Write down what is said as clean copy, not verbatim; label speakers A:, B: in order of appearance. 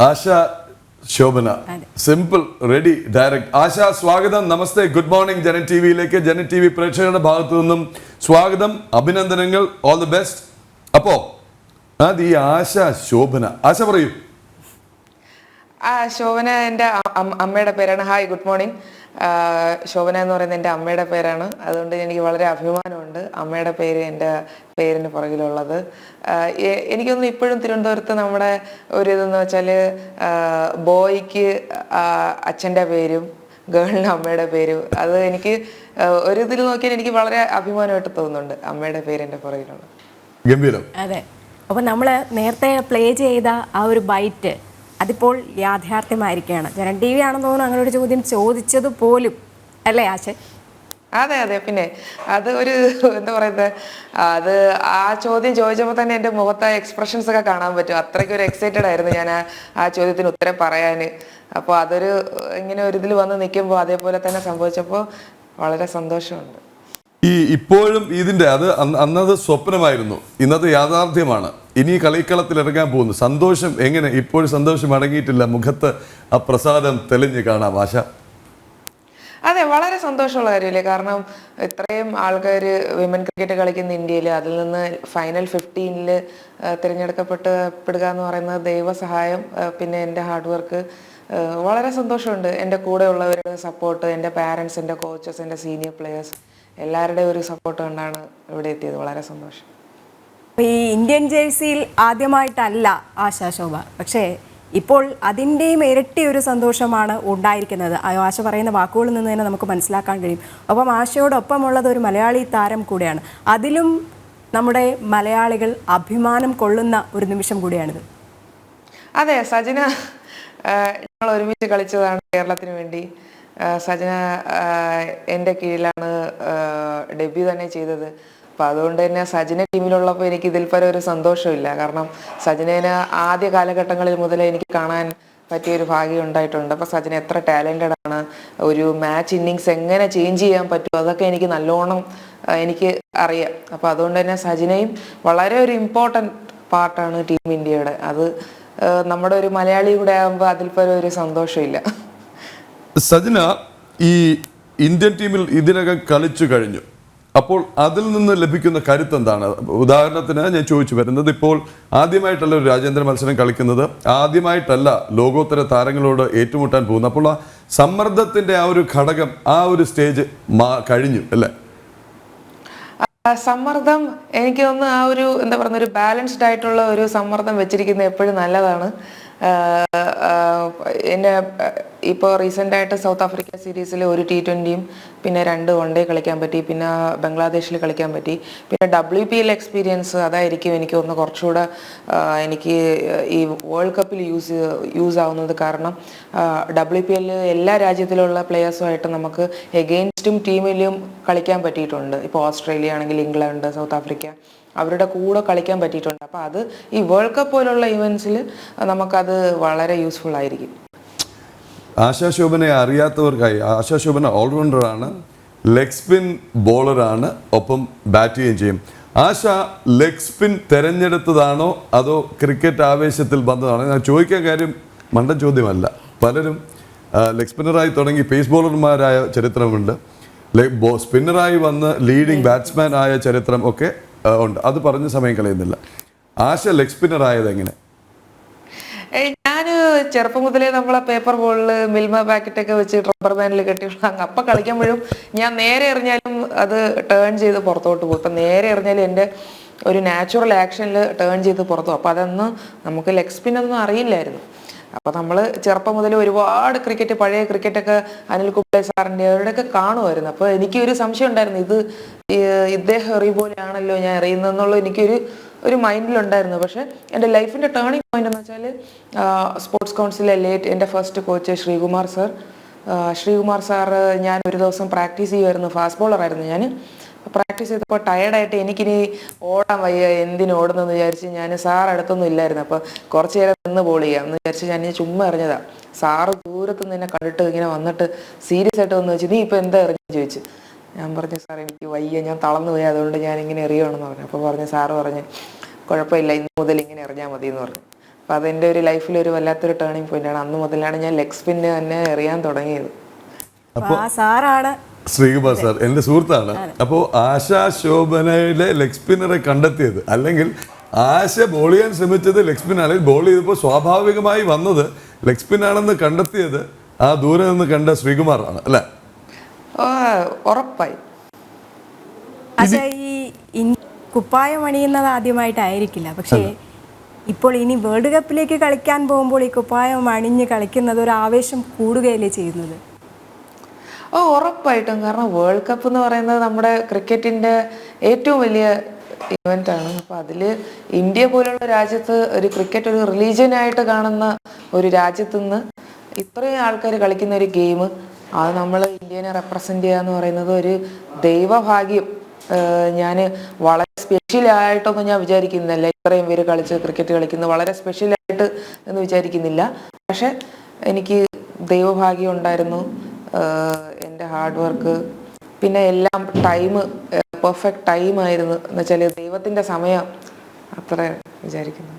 A: ആശ Shobhana simple ready direct. Asha സ്വാഗതം, നമസ്തേ, good morning Janam ടി വിയിലേക്ക്. ജനൻ ടി വി പ്രേക്ഷകരുടെ ഭാഗത്തു നിന്നും സ്വാഗതം, അഭിനന്ദനങ്ങൾ, ഓൾ ദി ബെസ്റ്റ്. അപ്പോ അത് ഈ ആശ ശോഭന, ആശ പറയൂ.
B: ശോഭന എൻ്റെ അമ്മയുടെ പേരാണ്. Hi, good morning. ശോഭന എന്ന് പറയുന്നത് എൻ്റെ അമ്മയുടെ പേരാണ്. അതുകൊണ്ട് എനിക്ക് വളരെ അഭിമാനമുണ്ട് അമ്മയുടെ പേര് എൻ്റെ പേരിന് പുറകിലുള്ളത്. എനിക്കൊന്നും ഇപ്പോഴും തിരുവനന്തപുരത്ത് നമ്മുടെ ഒരു ഇതെന്ന് വെച്ചാൽ ബോയ്ക്ക് അച്ഛൻ്റെ പേരും ഗേളിന് അമ്മയുടെ പേരും, അത് എനിക്ക് ഒരു ഇതിൽ നോക്കിയാൽ എനിക്ക് വളരെ അഭിമാനമായിട്ട് തോന്നുന്നുണ്ട് അമ്മയുടെ പേര് എൻ്റെ പുറകിലുള്ളത്.
A: ഗംഭീരം.
C: അതെ, അപ്പോൾ നമ്മൾ നേരത്തെ പ്ലേ ചെയ്ത ആ ഒരു ബൈറ്റ് അതിപ്പോൾ യാഥാർത്ഥ്യമായിരിക്കുകയാണ്. ജനൻ ടി വി ആണെന്ന് തോന്നുന്നു അങ്ങനെ ഒരു ചോദ്യം ചോദിച്ചത് പോലും, അല്ലേ ആശ?
B: അതെ അതെ, പിന്നെ അത് ഒരു എന്താ പറയുന്നത്, അത് ആ ചോദ്യം ചോദിച്ചപ്പോൾ തന്നെ എൻ്റെ മുഖത്തെ എക്സ്പ്രഷൻസ് ഒക്കെ കാണാൻ പറ്റും. അത്രയ്ക്ക് ഒരു എക്സൈറ്റഡ് ആയിരുന്നു ഞാൻ ആ ചോദ്യത്തിന് ഉത്തരം പറയാൻ. അപ്പോൾ അതൊരു ഇങ്ങനെ ഒരു ഇതിൽ വന്ന് നിൽക്കുമ്പോൾ അതേപോലെ തന്നെ സംഭവിച്ചപ്പോൾ വളരെ സന്തോഷമുണ്ട്.
A: ഇപ്പോഴും ഇതിന്റെ അത് അന്നത് സ്വപ്നമായിരുന്നു, ഇന്നത്തെ യാഥാർത്ഥ്യമാണ്. ഇനി കളിക്കളത്തിൽ ഇറങ്ങാൻ പോകുന്നു. സന്തോഷം എങ്ങനെ? ഇപ്പോഴും സന്തോഷം അടങ്ങിയിട്ടില്ല, മുഖത്ത് ആ പ്രസാദം തെളിഞ്ഞ് കാണാം ആശ.
B: അതെ, വളരെ സന്തോഷമുള്ള കാര്യമില്ലേ. കാരണം ഇത്രയും ആൾക്കാർ വിമൻ ക്രിക്കറ്റ് കളിക്കുന്ന ഇന്ത്യയിൽ, അതിൽ നിന്ന് ഫൈനൽ 15-ൽ തിരഞ്ഞെടുക്കപ്പെടുക എന്ന് പറയുന്നത് ദൈവസഹായം, പിന്നെ എൻ്റെ ഹാർഡ് വർക്ക്. വളരെ സന്തോഷമുണ്ട്. എൻ്റെ കൂടെ ഉള്ളവരുടെ സപ്പോർട്ട്, എൻ്റെ പാരൻസ്, എൻ്റെ കോച്ചസ്, എൻ്റെ സീനിയർ പ്ലെയേഴ്സ്, എല്ലാവരുടെയും ഒരു സപ്പോർട്ട് കൊണ്ടാണ് ഇവിടെ എത്തിയത്. വളരെ സന്തോഷം.
C: ഈ ഇന്ത്യൻ ജേഴ്സിയിൽ ആദ്യമായിട്ടല്ല ആശാ ശോഭ, പക്ഷേ ഇപ്പോൾ അതിൻ്റെയും ഇരട്ടി ഒരു സന്തോഷമാണ് ഉണ്ടായിരിക്കുന്നത്. ആശ പറയുന്ന വാക്കുകളിൽ നിന്ന് തന്നെ നമുക്ക് മനസ്സിലാക്കാൻ കഴിയും. അപ്പം ആശയോടൊപ്പമുള്ളത് ഒരു മലയാളി താരം കൂടെയാണ്. അതിലും നമ്മുടെ മലയാളികൾ അഭിമാനം കൊള്ളുന്ന ഒരു നിമിഷം കൂടിയാണിത്.
B: അതെ, സജന ഞങ്ങൾ ഒരുമിച്ച് കളിച്ചതാണ് കേരളത്തിന് വേണ്ടി. സജന എൻ്റെ കീഴിലാണ് ഡെബ്യൂ തന്നെ ചെയ്തത്. അപ്പം അതുകൊണ്ട് തന്നെ സജന ടീമിലുള്ളപ്പോൾ എനിക്ക് ഇതിൽ പരം ഒരു സന്തോഷമില്ല. കാരണം സജനേനെ ആദ്യ കാലഘട്ടങ്ങളിൽ മുതലേ എനിക്ക് കാണാൻ പറ്റിയൊരു ഭാഗ്യം ഉണ്ടായിട്ടുണ്ട്. അപ്പോൾ സജന എത്ര ടാലൻറ്റഡ് ആണ്, ഒരു മാച്ച് ഇന്നിങ്സ് എങ്ങനെ ചേഞ്ച് ചെയ്യാൻ പറ്റും, അതൊക്കെ എനിക്ക് നല്ലോണം എനിക്ക് അറിയാം. അപ്പോൾ അതുകൊണ്ട് തന്നെ സജനയും വളരെ ഒരു ഇമ്പോർട്ടൻറ്റ് പാർട്ടാണ് ടീം ഇന്ത്യയുടെ. അത് നമ്മുടെ ഒരു മലയാളി കൂടെ ആകുമ്പോൾ അതിൽ പരം ഒരു സന്തോഷമില്ല.
A: സജന ഈ ഇന്ത്യൻ ടീമിൽ ഇതിനകം കളിച്ചു കഴിഞ്ഞു. അപ്പോൾ അതിൽ നിന്ന് ലഭിക്കുന്ന കരുത്ത് എന്താണ്? ഉദാഹരണത്തിന് ഞാൻ ചോദിച്ചു വരുന്നത്, ഇപ്പോൾ ആദ്യമായിട്ടല്ല ഒരു രാജ്യാന്തര മത്സരം കളിക്കുന്നത്, ആദ്യമായിട്ടല്ല ലോകോത്തര താരങ്ങളോട് ഏറ്റുമുട്ടാൻ പോകുന്നത്. അപ്പോൾ ആ സമ്മർദ്ദത്തിന്റെ ആ ഒരു ഘടകം, ആ ഒരു സ്റ്റേജ് കഴിഞ്ഞു അല്ലേ?
B: സമ്മർദ്ദം എനിക്ക് തോന്നുന്നു ആ ഒരു എന്താ പറയുക, ഒരു ബാലൻസ്ഡ് ആയിട്ടുള്ള ഒരു സമ്മർദ്ദം വെച്ചിരിക്കുന്നത് എപ്പോഴും നല്ലതാണ്. എന്നെ ഇപ്പോൾ റീസെൻ്റായിട്ട് സൗത്ത് ആഫ്രിക്ക സീരീസിൽ ഒരു T20യും പിന്നെ 2 വൺ ഡേ കളിക്കാൻ പറ്റി, പിന്നെ ബംഗ്ലാദേശിൽ കളിക്കാൻ പറ്റി, പിന്നെ WPL എക്സ്പീരിയൻസ് അതായിരിക്കും എനിക്ക് ഒന്ന് കുറച്ചുകൂടെ എനിക്ക് ഈ വേൾഡ് കപ്പിൽ യൂസ് ആവുന്നത്. കാരണം WPL എല്ലാ രാജ്യത്തിലുള്ള പ്ലെയേഴ്സുമായിട്ട് നമുക്ക് എഗെയിൻസ്റ്റും ടീമിലും കളിക്കാൻ പറ്റിയിട്ടുണ്ട്. ഇപ്പോൾ ഓസ്ട്രേലിയ ആണെങ്കിൽ ഇംഗ്ലണ്ട്, സൗത്ത് ആഫ്രിക്ക, അവരുടെ കൂടെ കളിക്കാൻ പറ്റിയിട്ടുണ്ട്. അപ്പോൾ അത് ഈ വേൾഡ് കപ്പ് പോലുള്ള ഇവൻറ്റ്സിൽ നമുക്കത് വളരെ യൂസ്ഫുൾ ആയിരിക്കും.
A: ആശാ ശോഭനെ അറിയാത്തവർക്കായി, ആശാ ശോഭന ഓൾറൗണ്ടറാണ്, ലെഗ് സ്പിൻ ബോളറാണ്, ഒപ്പം ബാറ്റ് ചെയ്യുകയും ചെയ്യും. ആശ ലെഗ് സ്പിൻ തിരഞ്ഞെടുത്തതാണോ അതോ ക്രിക്കറ്റ് ആവേശത്തിൽ വന്നതാണോ? ഞാൻ ചോദിക്കാൻ കാര്യം മണ്ടൻ ചോദ്യമല്ല. പലരും ലെഗ് സ്പിന്നറായി തുടങ്ങി പേസ് ബോളർമാരായ ചരിത്രമുണ്ട്, സ്പിന്നറായി വന്ന് ലീഡിംഗ് ബാറ്റ്സ്മാൻ ആയ ചരിത്രം ഒക്കെ ഉണ്ട്. അത് പറഞ്ഞ സമയം കളയുന്നില്ല. ആശ ലെഗ് സ്പിന്നർ ആയത് എങ്ങനെ?
B: ഞാൻ ചെറുപ്പം മുതലേ നമ്മളെ പേപ്പർ ബോളിൽ മിൽമ പാക്കറ്റൊക്കെ വെച്ച് റബ്ബർ ബാൻഡിൽ കെട്ടിയുള്ള അപ്പം കളിക്കുമ്പോഴും ഞാൻ നേരെ എറിഞ്ഞാലും അത് ടേൺ ചെയ്ത് പുറത്തോട്ട് പോകും. ഇപ്പം നേരെ എറിഞ്ഞാലും എൻ്റെ ഒരു നാച്ചുറൽ ആക്ഷനിൽ ടേൺ ചെയ്ത് പുറത്തു പോകും. അപ്പോൾ അതൊന്നും നമുക്ക് ലെഗ് സ്പിന്നൊന്നും അറിയില്ലായിരുന്നു. അപ്പോൾ നമ്മൾ ചെറുപ്പം മുതൽ ഒരുപാട് ക്രിക്കറ്റ്, പഴയ ക്രിക്കറ്റൊക്കെ അനിൽ കുംബ്ലെ സാറിൻ്റെ അവരുടെയൊക്കെ കാണുമായിരുന്നു. അപ്പോൾ എനിക്കൊരു സംശയം ഉണ്ടായിരുന്നു, ഇത് ഇദ്ദേഹം എറിയ പോലെയാണല്ലോ ഞാൻ എറിയുന്നതെന്നുള്ള എനിക്കൊരു മൈൻഡിലുണ്ടായിരുന്നു. പക്ഷേ എൻ്റെ ലൈഫിൻ്റെ ടേണിംഗ് പോയിന്റ് എന്ന് വെച്ചാൽ സ്പോർട്സ് കൗൺസിലെ എൻ്റെ ഫസ്റ്റ് കോച്ച് ശ്രീകുമാർ സാറ്, ഞാൻ ഒരു ദിവസം പ്രാക്ടീസ് ചെയ്യുമായിരുന്നു. ഫാസ്റ്റ് ബോളറായിരുന്നു ഞാൻ. പ്രാക്ടീസ് ചെയ്തപ്പോൾ ടയർഡായിട്ട് എനിക്കിനി ഓടാൻ വയ്യ, എന്തിനു ഓടുന്നതെന്ന് വിചാരിച്ച് ഞാൻ, സാർ അടുത്തൊന്നും ഇല്ലായിരുന്നു. അപ്പോൾ കുറച്ച് നേരം നിന്ന് ബോൾ ചെയ്യാം എന്ന് വിചാരിച്ച് ഞാൻ ചുമ്മാ എറിഞ്ഞതാണ്. സാറ് ദൂരത്ത് നിന്ന് എന്നെ കണ്ടിട്ട് ഇങ്ങനെ വന്നിട്ട് സീരിയസ് ആയിട്ട് വന്ന് വെച്ച്, നീ ഇപ്പോൾ എന്താ എറിഞ്ഞു ചോദിച്ചു. ഞാൻ പറഞ്ഞു, സാർ എനിക്ക് വയ്യ, ഞാൻ തളർന്നു പോയി, അതുകൊണ്ട് ഞാൻ ഇങ്ങനെ എറിയുകയാണെന്ന് പറഞ്ഞു. അപ്പോൾ സാറ് പറഞ്ഞ് കുഴപ്പമില്ല, ഇന്ന് മുതൽ ഇങ്ങനെ എറിഞ്ഞാൽ മതി എന്ന് പറഞ്ഞു. അപ്പം അതെൻ്റെ ഒരു ലൈഫിൽ ഒരു വല്ലാത്തൊരു ടേണിംഗ് പോയിന്റാണ്. അന്ന് മുതലാണ് ഞാൻ ലെഗ് സ്പിന്ന് തന്നെ എറിയാൻ തുടങ്ങിയത്.
C: അപ്പൊ ആ സാറാണ്
A: ശ്രീകുമാർ സാർ എൻ്റെ സുഹൃത്താണ്. അപ്പോൾ ആശാ ശോഭനയിലെ ലെഗ് സ്പിന്നറെ കണ്ടെത്തിയത്, അല്ലെങ്കിൽ ആശ ബോൾ ചെയ്യാൻ ശ്രമിച്ചത് ലെഗ് സ്പിൻ ആണെങ്കിൽ ബോൾ ചെയ്തപ്പോൾ സ്വാഭാവികമായി വന്നത് ലെഗ് സ്പിൻ ആണെന്ന് കണ്ടെത്തിയത് ആ ദൂരെ നിന്ന് കണ്ട ശ്രീകുമാറാണ് അല്ലേ?
B: ഉറപ്പായി.
C: പക്ഷേ ഈ കുപ്പായം അണിയുന്നത് ആദ്യമായിട്ടായിരിക്കില്ല, പക്ഷേ ഇപ്പോൾ ഇനി വേൾഡ് കപ്പിലേക്ക് കളിക്കാൻ പോകുമ്പോൾ ഈ കുപ്പായം അണിഞ്ഞ് കളിക്കുന്നത് ഒരു ആവേശം കൂടുകയല്ലേ ചെയ്യുന്നത്?
B: ഉറപ്പായിട്ടും. കാരണം വേൾഡ് കപ്പ് എന്ന് പറയുന്നത് നമ്മുടെ ക്രിക്കറ്റിൻ്റെ ഏറ്റവും വലിയ ഇവൻ്റാണ്. അപ്പോൾ അതിൽ ഇന്ത്യ പോലുള്ള രാജ്യത്ത് ഒരു ക്രിക്കറ്റ് ഒരു റിലീജിയനായിട്ട് കാണുന്ന ഒരു രാജ്യത്തു നിന്ന് ഇത്രയും ആൾക്കാർ കളിക്കുന്ന ഒരു ഗെയിം, അത് നമ്മൾ ഇന്ത്യനെ റെപ്രസെൻ്റ് ചെയ്യുക എന്ന് പറയുന്നത് ഒരു ദൈവഭാഗ്യം. ഞാൻ വളരെ സ്പെഷ്യലായിട്ടൊന്നും ഞാൻ വിചാരിക്കുന്നില്ല, ഇത്രയും പേര് കളിച്ച് ക്രിക്കറ്റ് കളിക്കുന്നത് വളരെ സ്പെഷ്യലായിട്ട് എന്ന് വിചാരിക്കുന്നില്ല. പക്ഷെ എനിക്ക് ദൈവഭാഗ്യം ഉണ്ടായിരുന്നു, എൻ്റെ ഹാർഡ് വർക്ക്, പിന്നെ എല്ലാം പെർഫെക്റ്റ് ടൈമായിരുന്നു. എന്ന് വെച്ചാൽ ദൈവത്തിൻ്റെ സമയം അത്ര വിചാരിക്കുന്നു.